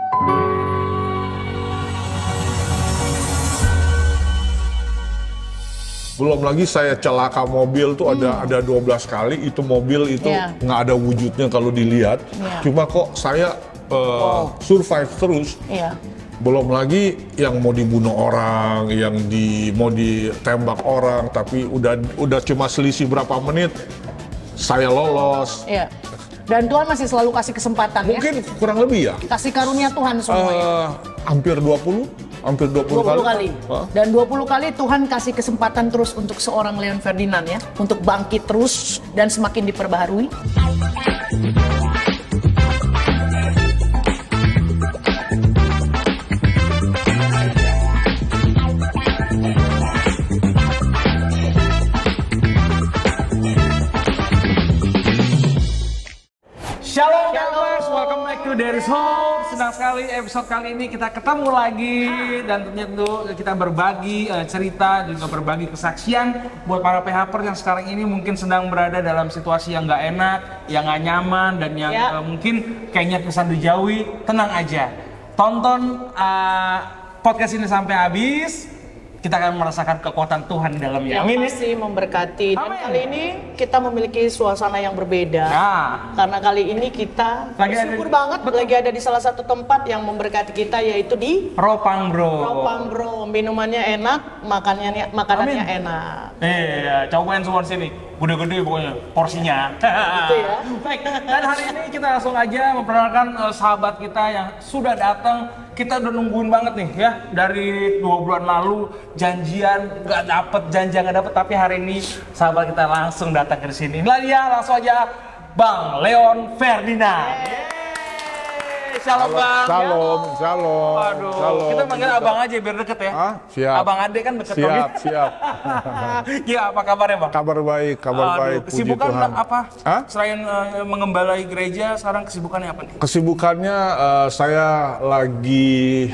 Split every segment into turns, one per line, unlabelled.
Belum lagi saya celaka mobil tuh ada 12 kali, itu mobil itu nggak ada wujudnya kalau dilihat. Cuma kok saya survive terus. Belum lagi yang mau dibunuh orang, yang mau ditembak orang, tapi udah cuma selisih berapa menit saya lolos.
Dan Tuhan masih selalu kasih kesempatan.
Mungkin kurang lebih ya.
Kasih karunia Tuhan semua.
Hampir 20
kali. Dan 20 kali Tuhan kasih kesempatan terus untuk seorang Leon Ferdinand ya, untuk bangkit terus dan semakin diperbaharui.
Shalom Gamers, welcome back to There is Hope. Senang sekali episode kali ini kita ketemu lagi dan tentu kita berbagi cerita dan juga berbagi kesaksian buat para PHPers yang sekarang ini mungkin sedang berada dalam situasi yang nggak enak, yang nggak nyaman dan yang mungkin kayaknya kesan dijauhi. Tenang aja, tonton podcast ini sampai habis. Kita akan merasakan kekuatan Tuhan di dalamnya.
Yang pasti memberkati. Dan kali ini kita memiliki suasana yang berbeda. Karena kali ini kita bersyukur banget lagi ada di salah satu tempat yang memberkati kita, yaitu di
Ropang Bro.
Ropang Bro. Minumannya enak, makanannya enak.
Iya, cobain semua di sini. Gede-gede pokoknya porsinya.
Gitu ya.
Baik, dan hari ini kita langsung aja memperkenalkan sahabat kita yang sudah datang. Kita udah nungguin banget nih ya, dari 2 bulan lalu janjian nggak dapet, tapi hari ini sahabat kita langsung datang ke sini. Inilah dia, langsung aja Bang Leon Ferdinand. Shalom Bang.
Shalom.
Waduh,
Shalom.
kita manggil abang aja biar deket ya.
Siap.
Abang Ade kan deket.
Siap.
Ya, apa kabarnya Bang?
Kabar baik. Puji
Kesibukan
Tuhan.
apa? Selain mengembalai gereja, sekarang kesibukannya apa nih?
Kesibukannya saya lagi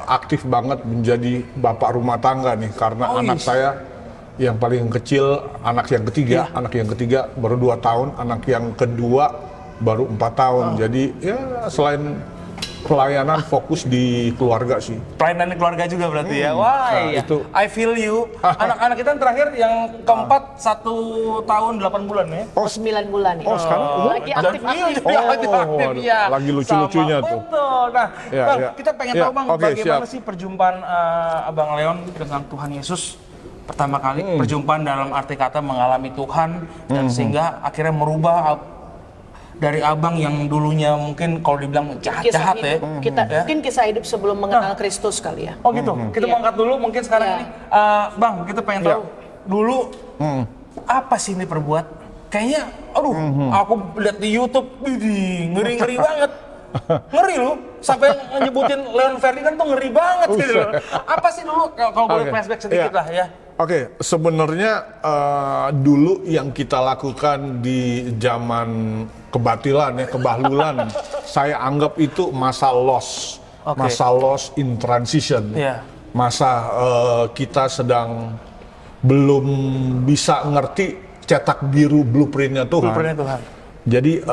aktif banget menjadi bapak rumah tangga nih, karena anak saya yang paling kecil, anak yang ketiga baru 2 tahun, anak yang kedua baru 4 tahun. Jadi ya selain pelayanan fokus di keluarga sih.
Pelayanan di keluarga juga berarti ya. Wah, iya.
Itu.
I feel you. Anak-anak kita terakhir yang keempat 1 tahun 8 bulan ya.
9 bulan ya.
Sekarang
lagi aktif-aktif.
Lagi lucu-lucunya tuh.
Betul. Nah, Bang, kita pengen tahu Bang, bagaimana
siap.
sih perjumpaan Abang Leon dengan Tuhan Yesus pertama kali, perjumpaan dalam arti kata mengalami Tuhan dan sehingga akhirnya merubah dari abang yang dulunya mungkin kalau dibilang jahat-jahat ya.
Mungkin kisah hidup sebelum mengenal Kristus kali ya.
Oh gitu. Kita mau angkat dulu mungkin sekarang ini. Bang, kita pengen tahu dulu apa sih ini perbuat? Kayaknya aku lihat di YouTube, ngeri-ngeri banget. Ngeri loh, sampai nyebutin Leon Ferdinand tuh ngeri banget gitu loh. Apa sih dulu kalau boleh flashback sedikit lah ya?
Oke, sebenarnya dulu yang kita lakukan di zaman kebatilan ya, kebahlulan, saya anggap itu masa loss, masa loss in transition, masa kita sedang belum bisa ngerti cetak biru blueprintnya Tuhan. Jadi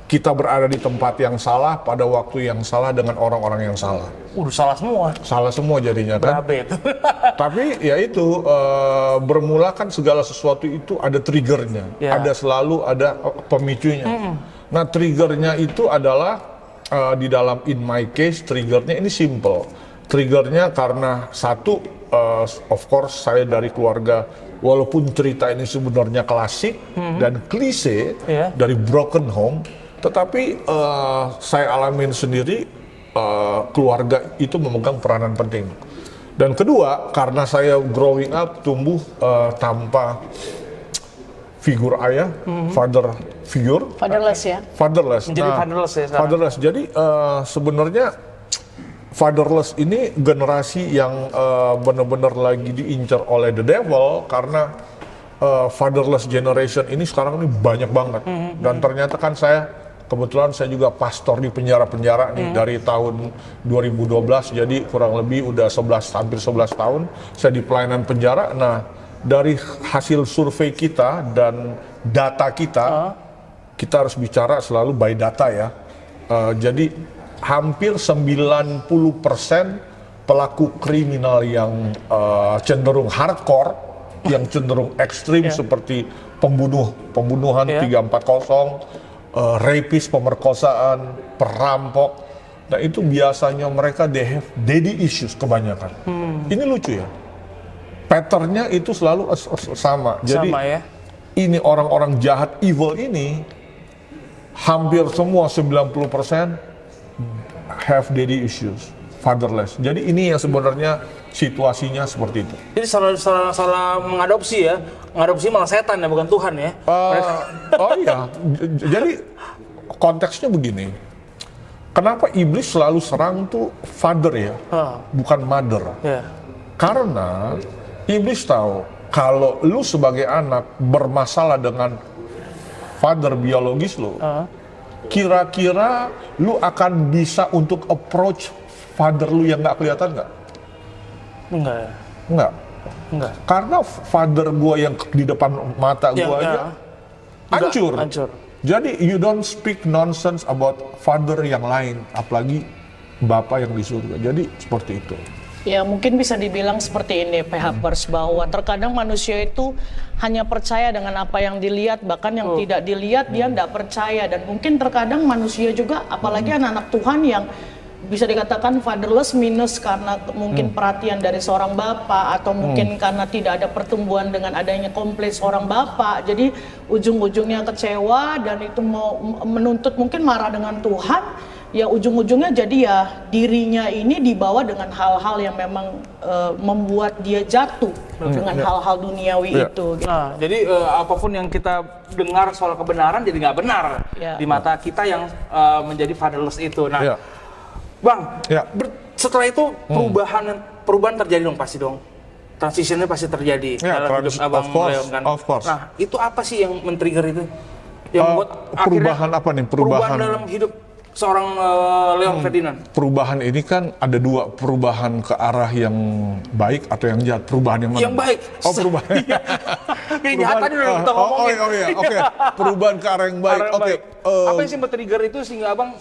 kita berada di tempat yang salah pada waktu yang salah dengan orang-orang yang salah.
Salah semua.
Salah semua jadinya kan.
Berabe itu.
Tapi ya itu bermula kan segala sesuatu itu ada triggernya, selalu ada pemicunya. Nah triggernya itu adalah di dalam in my case triggernya ini simple. Triggernya karena satu, of course saya dari keluarga, walaupun cerita ini sebenarnya klasik dan klise dari broken home. Tetapi saya alamin sendiri, keluarga itu memegang peranan penting. Dan kedua, karena saya growing up tumbuh tanpa figur ayah, father figure.
Fatherless ya?
Fatherless.
Menjadi fatherless ya sekarang?
Fatherless. Jadi sebenarnya fatherless ini generasi yang benar-benar lagi diincar oleh the devil, karena fatherless generation ini sekarang ini banyak banget. Dan ternyata kan kebetulan saya juga pastor di penjara-penjara nih dari tahun 2012, jadi kurang lebih udah hampir 11 tahun saya di pelayanan penjara. Nah, dari hasil survei kita dan data kita, kita harus bicara selalu by data ya. Jadi hampir 90% pelaku kriminal yang cenderung hardcore, yang cenderung ekstrim seperti pembunuhan 340, rapis, pemerkosaan, perampok. Nah itu biasanya mereka they have daddy issues kebanyakan. Ini lucu ya. Patternnya itu selalu sama. Jadi ini orang-orang jahat evil ini hampir semua 90% have daddy issues, fatherless. Jadi ini yang sebenarnya situasinya seperti itu.
Jadi salah mengadopsi ya, mengadopsi malah setan ya, bukan Tuhan ya.
Oh iya, jadi konteksnya begini. Kenapa iblis selalu serang tuh father ya, bukan mother? Karena iblis tahu kalau lu sebagai anak bermasalah dengan father biologis lu, kira-kira lu akan bisa untuk approach father lu yang nggak kelihatan nggak? Enggak. Karena father gua yang di depan mata gua aja hancur. Jadi you don't speak nonsense about father yang lain, apalagi bapak yang di surga. Jadi seperti itu.
Ya mungkin bisa dibilang seperti ini PHPers, bahwa terkadang manusia itu hanya percaya dengan apa yang dilihat, bahkan yang tidak dilihat dia tidak percaya. Dan mungkin terkadang manusia juga, apalagi anak-anak Tuhan yang bisa dikatakan fatherless minus karena mungkin perhatian dari seorang bapak, atau mungkin karena tidak ada pertumbuhan dengan adanya kompleks seorang bapak, jadi ujung-ujungnya kecewa dan itu mau menuntut, mungkin marah dengan Tuhan, ya ujung-ujungnya jadi ya dirinya ini dibawa dengan hal-hal yang memang membuat dia jatuh dengan hal-hal duniawi itu gitu.
Nah, jadi apapun yang kita dengar soal kebenaran jadi nggak benar di mata kita yang menjadi fatherless itu. Nah, Bang, setelah itu perubahan terjadi dong, pasti dong. Transitionnya pasti terjadi dalam hidup Abang Leon kan.
Of course.
Nah, itu apa sih yang men-trigger itu? Yang membuat
perubahan apa nih?
Perubahan dalam hidup seorang Leon Ferdinand.
Perubahan ini kan ada dua, perubahan ke arah yang baik atau yang jahat. Perubahan yang mana?
Yang baik.
Oh, perubahan.
Kejahatan tadi udah kita ngomongin.
Oke. Perubahan ke arah yang baik. Oke.
Apa yang sih men-trigger itu sehingga Abang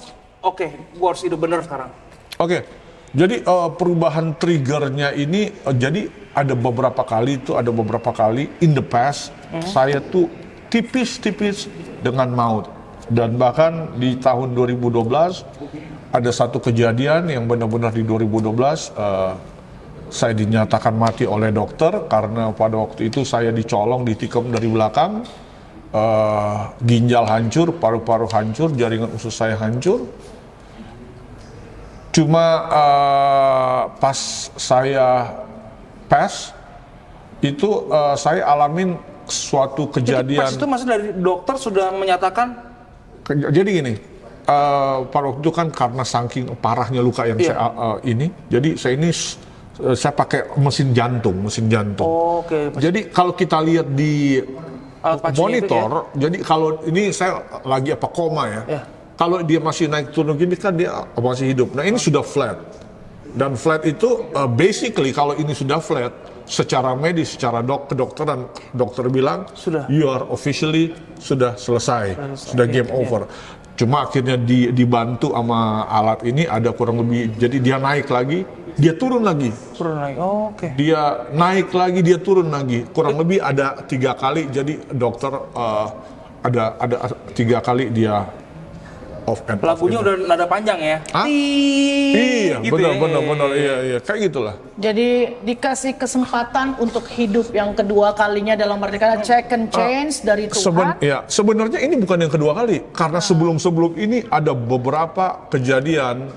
gua harus hidup benar sekarang?
Oke. Jadi perubahan triggernya ini jadi ada beberapa kali in the past saya tuh tipis-tipis dengan maut. Dan bahkan di tahun 2012 ada satu kejadian yang benar-benar di 2012 saya dinyatakan mati oleh dokter karena pada waktu itu saya dicolong, ditikam dari belakang, ginjal hancur, paru-paru hancur, jaringan usus saya hancur. Cuma pas saya itu saya alamin suatu kejadian.
Pas itu masih dari dokter sudah menyatakan.
Jadi gini, pada waktu itu kan karena saking parahnya luka yang saya jadi saya pakai mesin jantung. Jadi kalau kita lihat di monitor, jadi kalau ini saya lagi koma ya. Kalau dia masih naik turun gini kan dia masih hidup. Nah ini sudah flat. Dan flat itu basically kalau ini sudah flat, secara medis, secara kedokteran, dokter bilang sudah, you are officially sudah selesai, sudah game over. Cuma akhirnya dibantu sama alat ini ada kurang lebih, jadi dia naik lagi, dia turun lagi. Dia naik lagi, dia turun lagi. Kurang lebih ada 3 kali, jadi dokter ada 3 kali dia off and off.
Lagunya udah nada panjang ya?
Iya, gitu benar, iya, kayak gitulah.
Jadi dikasih kesempatan untuk hidup yang kedua kalinya dalam artikan second chance dari Tuhan.
Sebenarnya ini bukan yang kedua kali, karena sebelum ini ada beberapa kejadian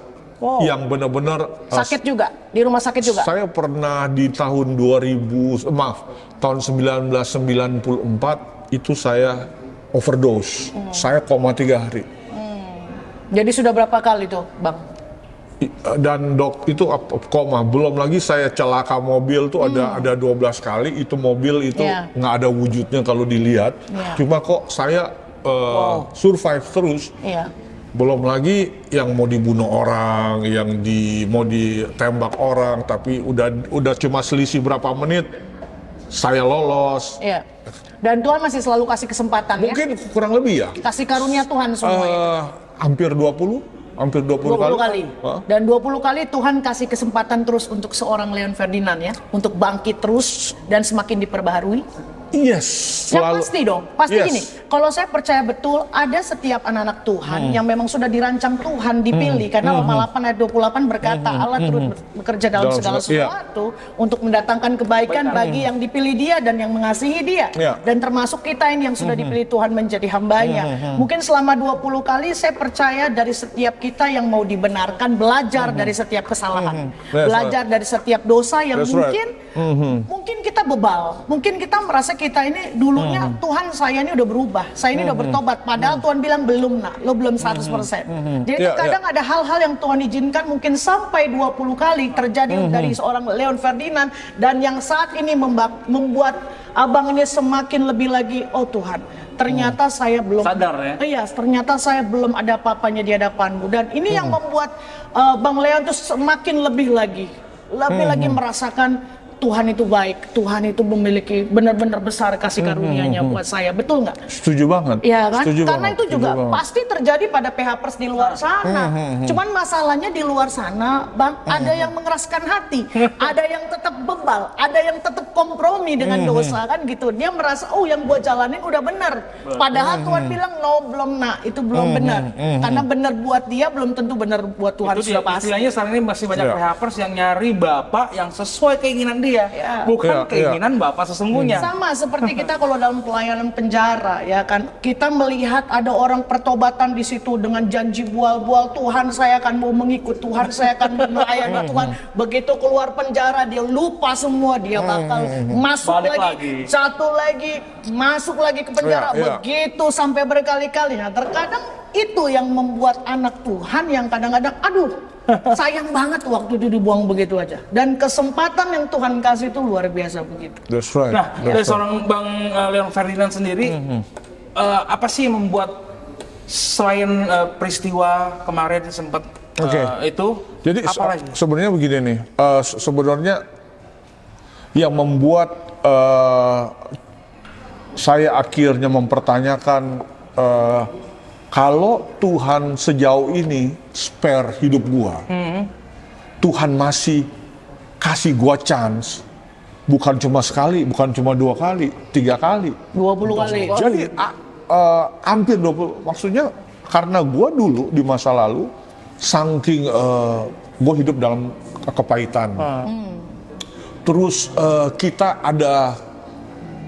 yang benar-benar
sakit juga, di rumah sakit juga.
Saya pernah di tahun tahun 1994 itu saya overdose. Saya koma 3 hari.
Jadi sudah berapa kali tuh, Bang?
Dan itu koma, belum lagi saya celaka mobil tuh ada 12 kali, itu mobil itu nggak ada wujudnya kalau dilihat, cuma kok saya survive terus. Belum lagi yang mau dibunuh orang, yang mau ditembak orang, tapi udah cuma selisih berapa menit saya lolos.
Dan Tuhan masih selalu kasih kesempatan.
Mungkin kurang lebih ya.
Kasih karunia Tuhan semua.
Hampir 20. Hampir 20 kali.
20 kali. Dan 20 kali Tuhan kasih kesempatan terus untuk seorang Leon Ferdinand ya, untuk bangkit terus dan semakin diperbaharui.
Yes,
Ya
selalu.
pasti dong, pasti
Yes.
gini. Kalau saya percaya betul ada setiap anak-anak Tuhan yang memang sudah dirancang Tuhan dipilih karena Roma 8 ayat 28 berkata Allah turut bekerja dalam segala sesuatu untuk mendatangkan kebaikan bagi yang dipilih Dia dan yang mengasihi Dia.
Iya.
Dan termasuk kita ini yang sudah dipilih Tuhan menjadi hambanya. Mungkin selama 20 kali saya percaya dari setiap kita yang mau dibenarkan belajar dari setiap kesalahan. Belajar dari setiap dosa yang
That's
mungkin kita bebal, mungkin kita merasa kita ini dulunya Tuhan saya ini udah berubah, saya ini udah bertobat, padahal Tuhan bilang belum nak, lo belum 100%. Jadi kadang ada hal-hal yang Tuhan izinkan mungkin sampai 20 kali terjadi dari seorang Leon Ferdinand dan yang saat ini membuat abang ini semakin lebih lagi, oh Tuhan, ternyata saya belum
sadar ya.
Iya, ternyata saya belum ada apa-apanya di hadapanmu dan ini yang membuat Bang Leon tuh semakin lebih lagi merasakan Tuhan itu baik, Tuhan itu memiliki benar-benar besar kasih karunia-Nya buat saya, betul nggak?
Setuju banget.
Iya kan?
Setuju
Karena
banget.
itu juga
Setuju banget.
pasti terjadi pada PH-pers di luar sana. Cuman masalahnya di luar sana, Bang, ada yang mengeraskan hati, ada yang tetap bebal, ada yang tetap kompromi dengan dosa kan gitu. Dia merasa, oh yang gua jalanin udah benar. Padahal Tuhan bilang, no belum nak, itu belum benar. Karena benar buat dia belum tentu benar buat Tuhan
Itu
sudah pasti.
istilahnya sekarang ini masih banyak PH-pers yang nyari bapak yang sesuai keinginan dia, bukan keinginan bapak sesungguhnya.
Sama seperti kita kalau dalam pelayanan penjara ya kan, kita melihat ada orang pertobatan di situ dengan janji bual-bual, Tuhan saya akan mau mengikut, Tuhan saya akan melayani Tuhan. Begitu keluar penjara dia lupa semua, dia bakal masuk lagi, satu lagi, masuk lagi ke penjara, begitu sampai berkali-kali. Nah terkadang itu yang membuat anak Tuhan yang kadang-kadang aduh sayang banget waktu itu dibuang begitu aja. Dan kesempatan yang Tuhan kasih itu luar biasa begitu.
That's right.
Nah, dari seorang Bang Leon Ferdinand sendiri, apa sih yang membuat selain peristiwa kemarin sempat itu,
Jadi
apa lagi?
sebenarnya begini nih, sebenarnya yang membuat saya akhirnya mempertanyakan kalau Tuhan sejauh ini spare hidup gua, Tuhan masih kasih gua chance, bukan cuma sekali, bukan cuma 2 kali, 3 kali,
20 kali.
jadi hampir 20, maksudnya karena gua dulu di masa lalu saking gua hidup dalam kepahitan, terus kita ada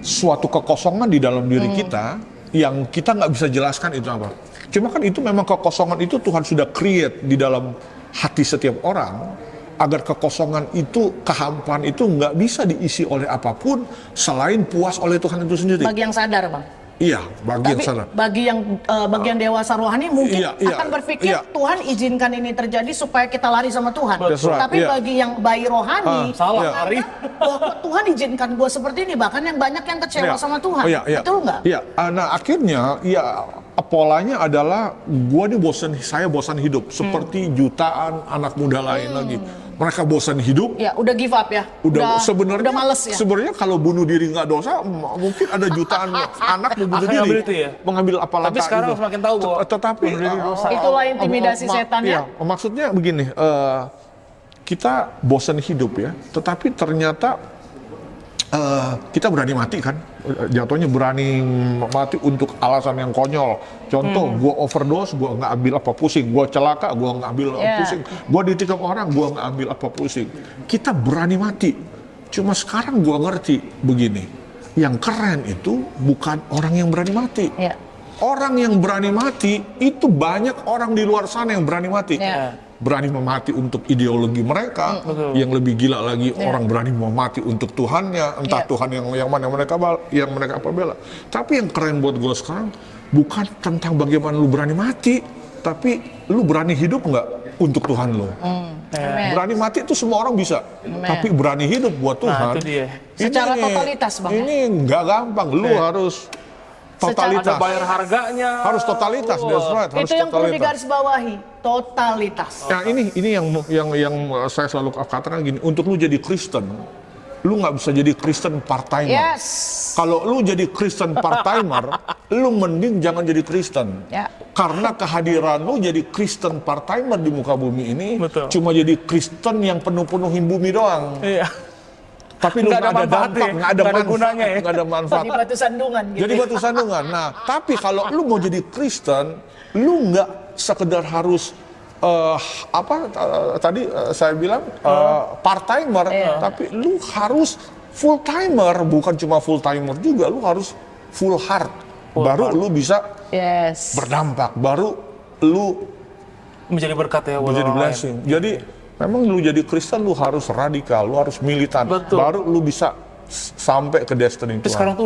suatu kekosongan di dalam diri kita yang kita nggak bisa jelaskan itu apa. Cuma kan itu memang kekosongan itu Tuhan sudah create di dalam hati setiap orang agar kekosongan itu, kehampaan itu nggak bisa diisi oleh apapun selain puas oleh Tuhan itu sendiri.
Bagi yang sadar, Bang.
Iya, bagi yang
Tapi
sadar.
bagi yang bagian dewasa rohani mungkin
Iya,
akan berpikir Tuhan izinkan ini terjadi supaya kita lari sama Tuhan.
That's right,
Tapi bagi yang bayi rohani,
salah, Ari.
kok Tuhan izinkan gue seperti ini, bahkan yang banyak yang kecewa sama Tuhan. Betul nggak?
Iya, nah akhirnya polanya adalah saya bosan hidup seperti jutaan anak muda lain lagi. Mereka bosan hidup.
Ya, udah give up ya.
Sebenarnya
udah males ya.
Sebenarnya kalau bunuh diri nggak dosa, mungkin ada jutaan anak mau bunuh
Akan
diri,
ngambil itu ya?
mengambil apa langkah.
Tapi sekarang semakin tahu bahwa
tetapi
itulah intimidasi setan ya.
Maksudnya begini, kita bosan hidup ya, tetapi ternyata kita berani mati kan, jatuhnya berani mati untuk alasan yang konyol. Contoh, gua overdose, gua nggak ambil apa pusing. Gua celaka, gua nggak ambil pusing. Gua ditikam orang, gua nggak ambil apa pusing. Kita berani mati. Cuma sekarang gua ngerti begini, yang keren itu bukan orang yang berani mati. Orang yang berani mati itu banyak orang di luar sana yang berani mati. Berani memati untuk ideologi mereka, yang lebih gila lagi orang berani memati untuk Tuhannya, entah Tuhan yang mana yang mereka bela. Tapi yang keren buat gue sekarang bukan tentang bagaimana lu berani mati, tapi lu berani hidup nggak untuk Tuhan lu. Berani mati itu semua orang bisa, tapi berani hidup buat Tuhan.
Itu dia.
Secara totalitas, Bang.
Ini nggak gampang, lu harus totalitas.
Ada bayar harganya.
Harus totalitas, that's right. Harus
Itu yang perlu
totalitas.
digarisbawahi, totalitas.
Nah ini yang saya selalu katakan gini, untuk lu jadi Kristen, lu nggak bisa jadi Kristen part-timer.
Yes.
Kalau lu jadi Kristen part-timer, lu mending jangan jadi Kristen.
Ya.
Karena kehadiran lu jadi Kristen part-timer di muka bumi ini
Betul.
cuma jadi Kristen yang penuh-penuhin bumi doang.
Iya.
Tapi lu
Nggak ada
nggak ada
manfaatnya,
dampak, nggak ada
nggak ada
manfaat,
gunanya ya.
nggak ada manfaat.
Jadi batu sandungan gitu.
Jadi batu sandungan. Nah, tapi kalau lu mau jadi Kristen, lu nggak sekedar harus tadi saya bilang part timer, tapi lu harus full timer, bukan cuma full timer juga, lu harus full heart. Baru lu bisa berdampak, baru lu
Menjadi berkat ya buat
menjadi
orang lain.
blessing. Jadi memang lu jadi Kristen lu harus radikal, lu harus militan.
Betul.
Baru lu bisa sampai ke destiny
Tapi
Tuhan.
sekarang tuh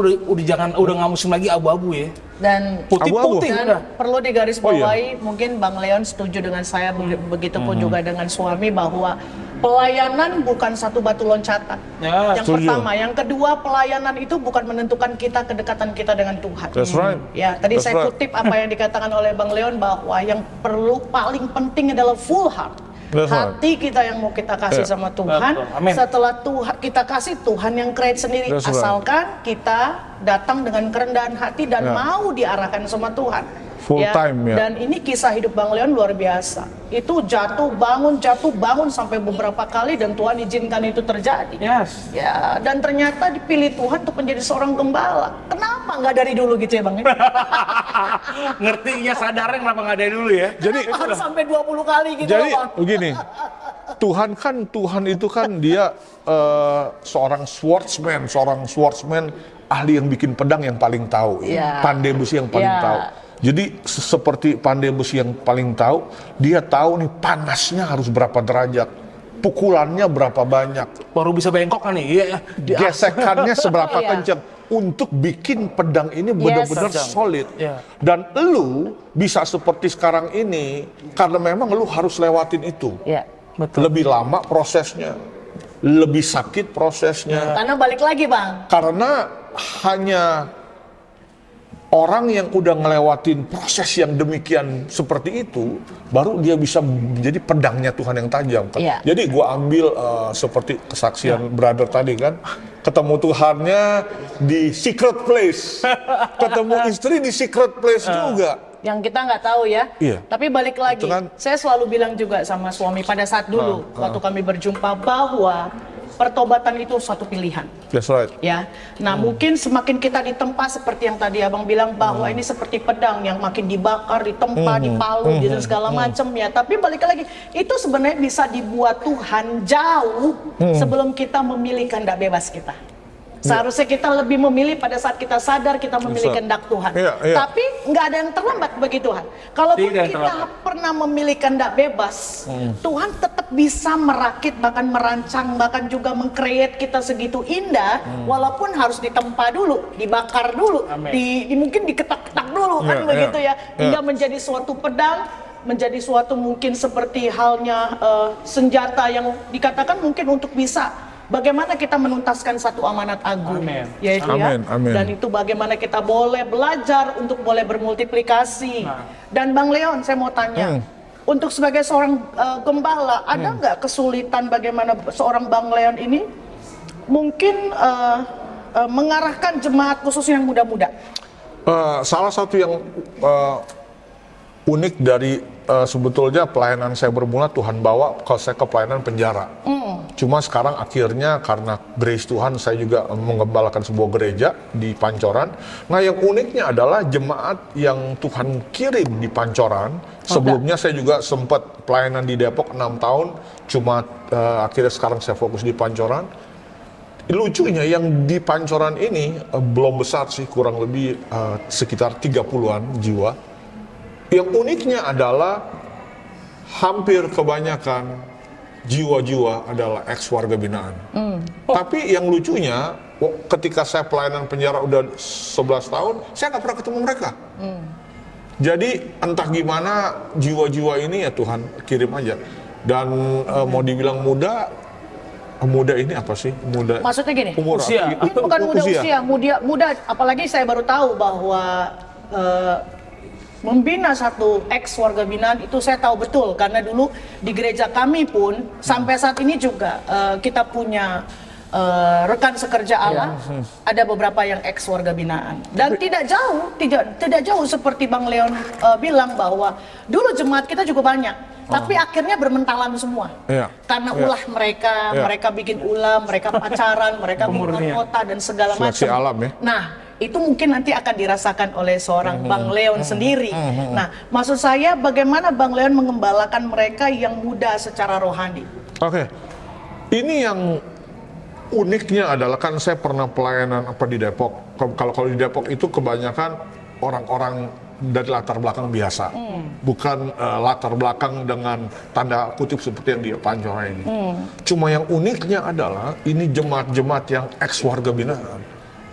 udah nggak musim lagi abu-abu ya.
Dan
Putih-putih
dan
udah.
perlu digarisbawahi,
Oh,
mungkin Bang Leon setuju dengan saya, begitupun juga dengan suami, bahwa pelayanan bukan satu batu loncatan.
Ya,
Yang
setuju.
pertama, yang kedua, pelayanan itu bukan menentukan kita kedekatan kita dengan Tuhan.
That's right.
Ya, tadi
That's
saya
right.
kutip apa yang dikatakan oleh Bang Leon, bahwa yang perlu paling penting adalah full heart.
That's right.
Hati kita yang mau kita kasih
Yeah.
sama Tuhan.
Betul. Amin.
Setelah Tuhan kita kasih, Tuhan yang create sendiri.
That's right.
Asalkan kita datang dengan kerendahan hati dan
Yeah.
mau diarahkan sama Tuhan.
Full time, ya.
Dan ini kisah hidup Bang Leon luar biasa. Itu jatuh bangun sampai beberapa kali, dan Tuhan izinkan itu terjadi.
Yes.
Ya, dan ternyata dipilih Tuhan untuk menjadi seorang gembala. Kenapa nggak dari dulu gitu ya Bang?
Ngertinya sadarnya kenapa nggak dari dulu ya?
Jadi
Harus sampai 20 kali gitu
Jadi
Bang.
begini, Tuhan itu kan dia seorang swordsman ahli yang bikin pedang yang paling tahu,
Iya.
pandai besi yang paling
Iya.
tahu. Jadi seperti pandai besi yang paling tahu, dia tahu nih panasnya harus berapa derajat, pukulannya berapa banyak,
Baru bisa bengkok kan nih? Iya.
gesekannya seberapa
Iya.
kencang untuk bikin pedang ini benar-benar
Yes.
solid.
Iya.
Dan lu bisa seperti sekarang ini karena memang lu harus lewatin itu.
Ya.
Betul.
Lebih lama prosesnya, lebih sakit prosesnya.
Karena balik lagi Bang.
Karena hanya orang yang udah ngelewatin proses yang demikian seperti itu, baru dia bisa menjadi pedangnya Tuhan yang tajam.
Iya.
Jadi gua ambil seperti kesaksian brother tadi kan, ketemu Tuhannya di secret place, ketemu istri di secret place juga.
Yang kita nggak tahu ya.
Iya.
Tapi balik lagi,
Itu kan-
saya selalu bilang juga sama suami pada saat dulu, waktu kami berjumpa, bahwa pertobatan itu suatu pilihan.
That's right.
Ya, nah mungkin semakin kita ditempa seperti yang tadi abang bilang, bahwa ini seperti pedang yang makin dibakar, ditempa, dipalu, dan segala macam ya. Tapi balik lagi, itu sebenarnya bisa dibuat Tuhan jauh sebelum kita memilih kehendak bebas kita. Seharusnya kita lebih memilih pada saat kita sadar kita memilih
Bisa.
kehendak Tuhan.
Iya, iya.
Tapi nggak ada yang terlambat bagi Tuhan. Kalaupun
Tidak
kita
terlambat.
pernah memilih kehendak bebas, Tuhan tetap bisa merakit, bahkan merancang, bahkan juga meng-create kita segitu indah, walaupun harus ditempa dulu, dibakar dulu,
Amin.
mungkin diketak-ketak dulu kan
Iya,
begitu
iya,
ya, hingga menjadi suatu pedang, menjadi suatu mungkin seperti halnya senjata yang dikatakan mungkin untuk bisa bagaimana kita menuntaskan satu amanat agung,
Amin.
yaitu
Amin,
ya,
amin.
dan itu bagaimana kita boleh belajar untuk boleh bermultiplikasi. Dan Bang Leon, saya mau tanya, untuk sebagai seorang gembala, ada nggak kesulitan bagaimana seorang Bang Leon ini mungkin mengarahkan jemaat khususnya yang muda-muda?
Salah satu yang unik dari sebetulnya pelayanan saya bermula, Tuhan bawa saya ke pelayanan penjara. Cuma sekarang akhirnya karena grace Tuhan saya juga menggembalakan sebuah gereja di Pancoran. Nah yang uniknya adalah jemaat yang Tuhan kirim di Pancoran. Sebelumnya saya juga sempat pelayanan di Depok 6 tahun. Cuma akhirnya sekarang saya fokus di Pancoran. Lucunya yang di Pancoran ini belum besar sih, kurang lebih sekitar 30-an jiwa. Yang uniknya adalah hampir kebanyakan jiwa-jiwa adalah ex warga binaan. Tapi yang lucunya, ketika saya pelayanan penjara udah 11 tahun, saya nggak pernah ketemu mereka. Jadi entah gimana jiwa-jiwa ini ya Tuhan kirim aja. Dan mau dibilang muda ini apa sih? Muda.
Maksudnya gini,
Umur
usia.
ini bukan muda, apalagi saya baru tahu bahwa membina satu ex warga binaan itu saya tahu betul, karena dulu di gereja kami pun sampai saat ini juga kita punya rekan sekerja Allah, ada beberapa yang ex warga binaan. Dan tidak jauh seperti Bang Leon bilang bahwa dulu jemaat kita juga banyak, tapi akhirnya bermentalan semua. Karena ulah mereka bikin ulah, mereka pacaran, mereka bikin kota dan segala macam.
Alam ya.
Nah, itu mungkin nanti akan dirasakan oleh seorang Bang Leon sendiri. Nah, maksud saya bagaimana Bang Leon mengembalakan mereka yang muda secara rohani?
Oke. Ini yang uniknya adalah, kan saya pernah pelayanan di Depok. Kalau di Depok itu kebanyakan orang-orang dari latar belakang biasa, bukan latar belakang dengan tanda kutip seperti yang di Panjora ini. Cuma yang uniknya adalah ini jemaat-jemaat yang ex warga binaan.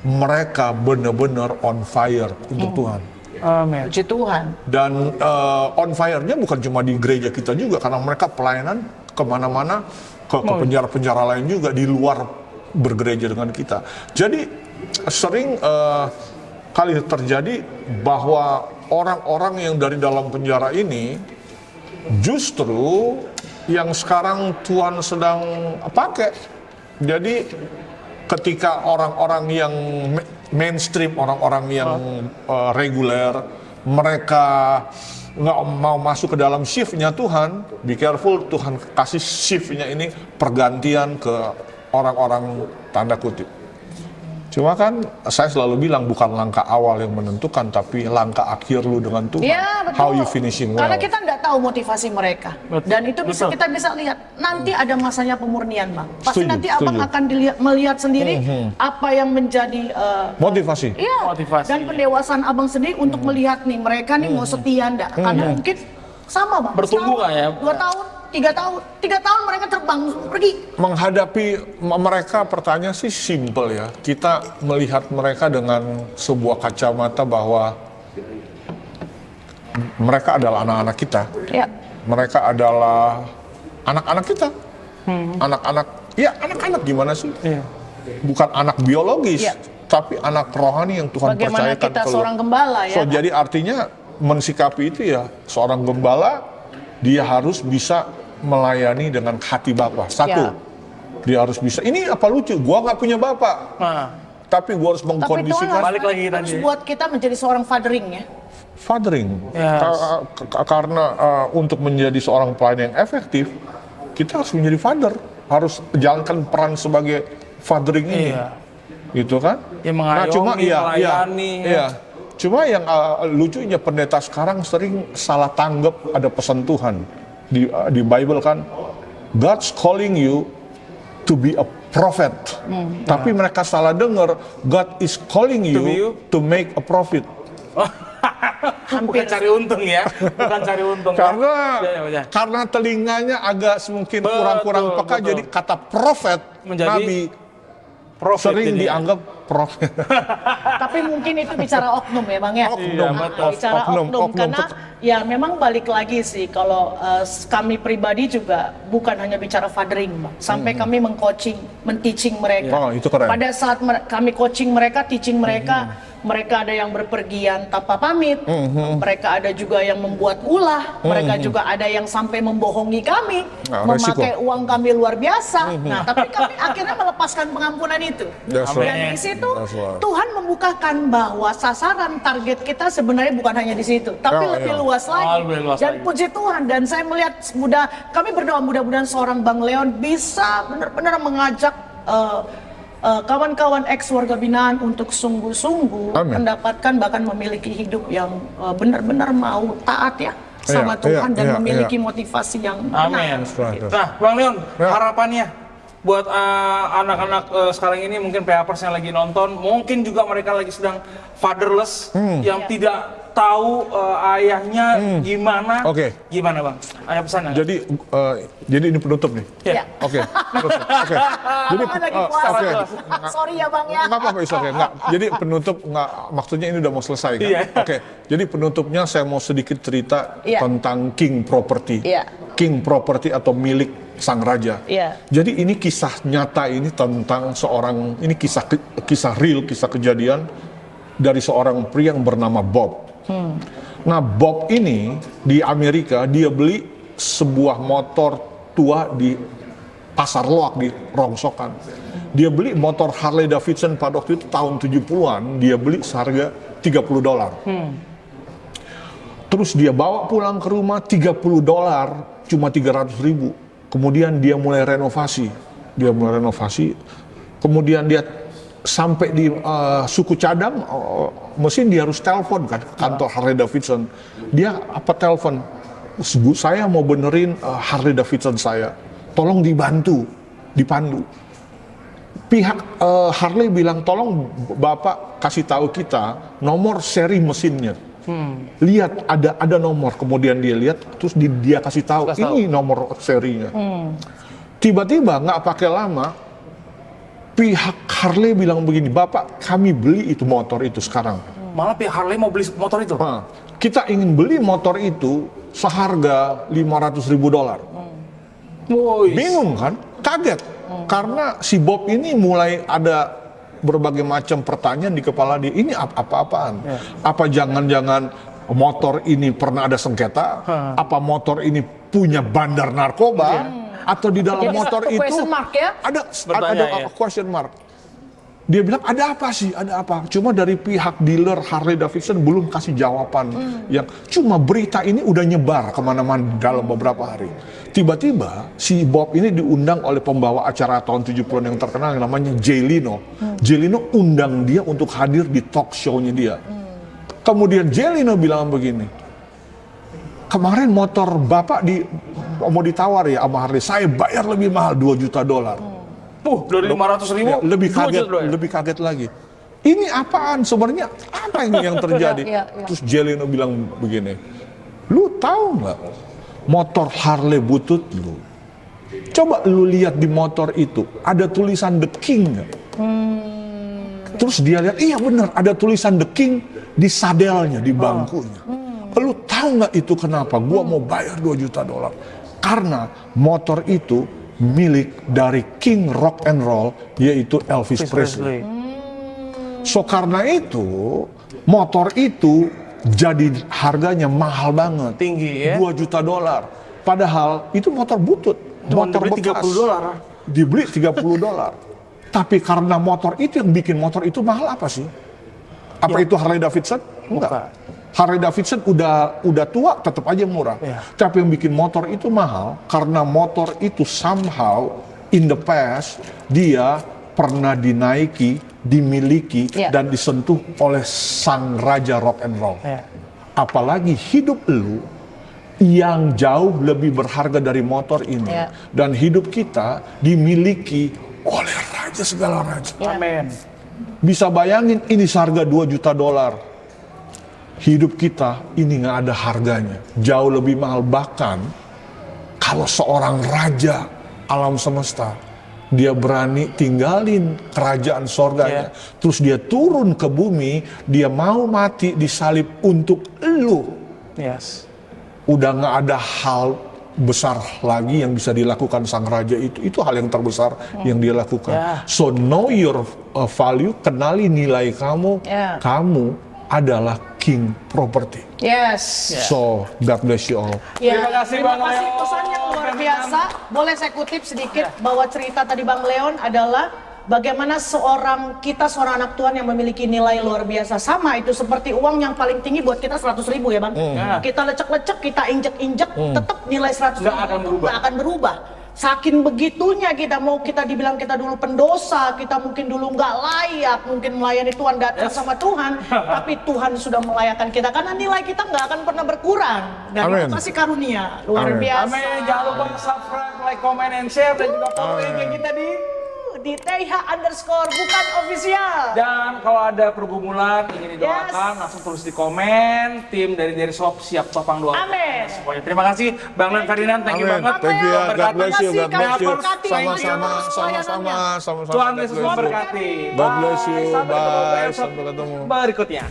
Mereka benar-benar on fire untuk Tuhan.
Amin.
Puji Tuhan.
Dan on fire-nya bukan cuma di gereja kita juga, karena mereka pelayanan kemana-mana, ke penjara-penjara lain juga di luar bergereja dengan kita. Jadi sering kali terjadi bahwa orang-orang yang dari dalam penjara ini justru yang sekarang Tuhan sedang pakai. Jadi ketika orang-orang yang mainstream, orang-orang yang reguler, mereka nggak mau masuk ke dalam shift-nya Tuhan, be careful, Tuhan kasih shift-nya ini pergantian ke orang-orang tanda kutip. Cuma kan saya selalu bilang bukan langkah awal yang menentukan, tapi langkah akhir lu dengan Tuhan.
Ya, betul.
How you finishing well.
Karena kita nggak tahu motivasi mereka. Dan itu kita bisa lihat nanti ada masanya pemurnian, Bang. Pasti nanti Abang akan melihat sendiri apa yang menjadi
motivasi.
Iya.
Motivasi.
Dan pendewasaan Abang sendiri untuk melihat nih mereka nih mau setia enggak. Karena mungkin sama, Bang.
Bertumbuh nggak ya?
2 tahun, 3 tahun mereka terbang pergi.
Menghadapi mereka, pertanyaan sih simple ya. Kita melihat mereka dengan sebuah kacamata bahwa mereka adalah anak-anak kita.
Ya.
Mereka adalah anak-anak kita. Anak-anak gimana sih? Bukan anak biologis, tapi anak rohani yang Tuhan
bagaimana
percayakan.
Kita seorang gembala ya.
Jadi artinya mensikapi itu ya, seorang gembala dia harus bisa melayani dengan hati Bapa. Satu, dia harus bisa. Ini apa lucu? Gua nggak punya Bapa, tapi gua harus mengkondisikan.
Balik lagi
harus buat kita menjadi seorang fathering ya.
Fathering, karena untuk menjadi seorang pelayan yang efektif, kita harus menjadi father, harus jalankan peran sebagai fathering ini, gitu kan?
Ya, mengayomi, melayani.
Cuma yang lucunya pendeta sekarang sering salah tanggap ada pesan Tuhan di Bible kan, God's calling you to be a prophet, tapi mereka salah dengar, God is calling you to make a profit.
Bukan cari untung ya, bukan cari untung.
Karena telinganya agak mungkin kurang-kurang peka, jadi kata prophet, nabi sering dianggap profet.
Tapi mungkin itu bicara oknum ya Bang ya. Bicara oknum karena ya memang balik lagi sih kalau kami pribadi juga bukan hanya bicara fathering Bang. Sampai kami men-teaching mereka.
Itu keren.
Pada saat kami coaching mereka, teaching mereka, mereka ada yang berpergian tanpa pamit, mereka ada juga yang membuat ulah, mereka juga ada yang sampai membohongi kami, memakai uang kami luar biasa. Nah, tapi kami akhirnya melepaskan pengampunan itu. Dan di situ Tuhan membukakan bahwa sasaran target kita sebenarnya bukan hanya di situ, tapi lebih luas lagi. Dan puji Tuhan, dan saya melihat kami berdoa mudah-mudahan seorang Bang Leon bisa benar-benar mengajak kawan-kawan ex warga binaan untuk sungguh-sungguh mendapatkan bahkan memiliki hidup yang benar-benar mau taat ya sama Tuhan dan memiliki motivasi yang benar.
Nah, Bang Leon, harapannya buat anak-anak sekarang ini, mungkin PHPers yang lagi nonton, mungkin juga mereka lagi sedang fatherless, yang tidak tahu ayahnya gimana. Gimana Bang? Ayah pesan.
Jadi ini penutup nih. Oke. Jadi
sorry ya Bang ya.
Nggak apa-apa, nggak. Jadi penutup nggak, maksudnya ini udah mau selesai kan? Jadi penutupnya saya mau sedikit cerita tentang king property. King property atau milik sang raja. Jadi ini kisah nyata ini tentang seorang, ini kisah real, kisah kejadian dari seorang pria yang bernama Bob. Nah, Bob ini di Amerika dia beli sebuah motor tua di pasar loak di rongsokan. Dia beli motor Harley Davidson pada waktu itu tahun 70-an, dia beli seharga $30. Terus dia bawa pulang ke rumah $30, cuma 300.000. Kemudian dia mulai renovasi. Kemudian dia sampai di suku cadang, mesin dia harus telepon kan kantor Harley Davidson. Dia telepon, Bu, saya mau benerin Harley Davidson saya, tolong dipandu. Pihak Harley bilang, tolong Bapak kasih tahu kita nomor seri mesinnya. Lihat ada nomor, kemudian dia lihat, terus dia kasih tahu ini nomor serinya. Tiba-tiba nggak pakai lama, pihak Harley bilang begini, Bapak kami beli itu motor itu sekarang.
Malah pihak Harley mau beli motor itu?
Kita ingin beli motor itu seharga $500.000. Bingung kan? Kaget. Karena si Bob ini mulai ada berbagai macam pertanyaan di kepala dia, ini apa-apaan? Apa jangan-jangan motor ini pernah ada sengketa? Apa motor ini punya bandar narkoba? Atau di dalam motor itu ada question mark. Dia bilang, ada apa sih? Ada apa? Cuma dari pihak dealer Harley Davidson belum kasih jawaban. Yang cuma berita ini udah nyebar kemana-mana dalam beberapa hari. Tiba-tiba si Bob ini diundang oleh pembawa acara tahun 70-an yang terkenal yang namanya Jay Leno. Jay Leno undang dia untuk hadir di talk show-nya dia. Kemudian Jay Leno bilang begini, kemarin motor Bapak mau ditawar ya sama Harley, saya bayar lebih mahal $2 juta.
Dari 500.000
ya, lebih kaget lagi. Ini apaan sebenarnya? Apa ini yang terjadi? Terus Jelino bilang begini, lu tahu nggak motor Harley butut lu? Coba lu lihat di motor itu ada tulisan The King nggak? Terus dia lihat, iya benar ada tulisan The King di sadelnya, di bangkunya. Lu tahu nggak itu kenapa? Gua mau bayar $2 juta. Karena motor itu milik dari King Rock and Roll, yaitu Elvis Presley. So karena itu motor itu jadi harganya mahal banget,
tinggi ya,
$2 juta. Padahal itu motor butut, motor bekas. Dibeli $30. Tapi karena motor itu yang bikin motor itu mahal apa sih? Apa itu Harley Davidson? Enggak. Harley Davidson udah tua, tetap aja murah. Tapi yang bikin motor itu mahal karena motor itu somehow in the past dia pernah dinaiki, dimiliki dan disentuh oleh sang raja rock and roll. Apalagi hidup lu yang jauh lebih berharga dari motor ini dan hidup kita dimiliki oleh raja segala raja.
Amin.
Bisa bayangin ini seharga $2 juta. Hidup kita ini nggak ada harganya, jauh lebih mahal. Bahkan kalau seorang raja alam semesta, dia berani tinggalin kerajaan sorganya, terus dia turun ke bumi, dia mau mati disalib untuk elu. Udah nggak ada hal besar lagi yang bisa dilakukan sang raja itu hal yang terbesar yang dia lakukan. So know your value, kenali nilai kamu, kamu adalah king property. So God bless you all.
Terima kasih Bang Leon.
Pesannya luar biasa. Boleh saya kutip sedikit bahwa cerita tadi Bang Leon adalah bagaimana seorang anak Tuhan yang memiliki nilai luar biasa. Sama itu seperti uang yang paling tinggi buat kita 100.000 ya Bang. Kita lecek-lecek, kita injek-injek, tetap nilai 100.000 nggak akan berubah. Saking begitunya kita dibilang kita dulu pendosa, kita mungkin dulu nggak layak, mungkin melayani Tuhan, datang sama Tuhan, tapi Tuhan sudah melayakan kita karena nilai kita nggak akan pernah berkurang dan itu kasih karunia luar biasa.
Amin. Jangan lupa subscribe, like, comment, and share dan juga follow IG kita di @TH_bukan official. Dan kalau ada pergumulan ingin didoakan, langsung tulis di komen. Tim dari Shop siap topang doa.
Amin.
Semuanya. Terima kasih Bang Leon Ferdinand, thank you banget.
Thank you ya, God bless you, God bless you. Sama-sama.
Tuhan Yesus memberkati.
God bless you, bye. Sampai ketemu
berikutnya.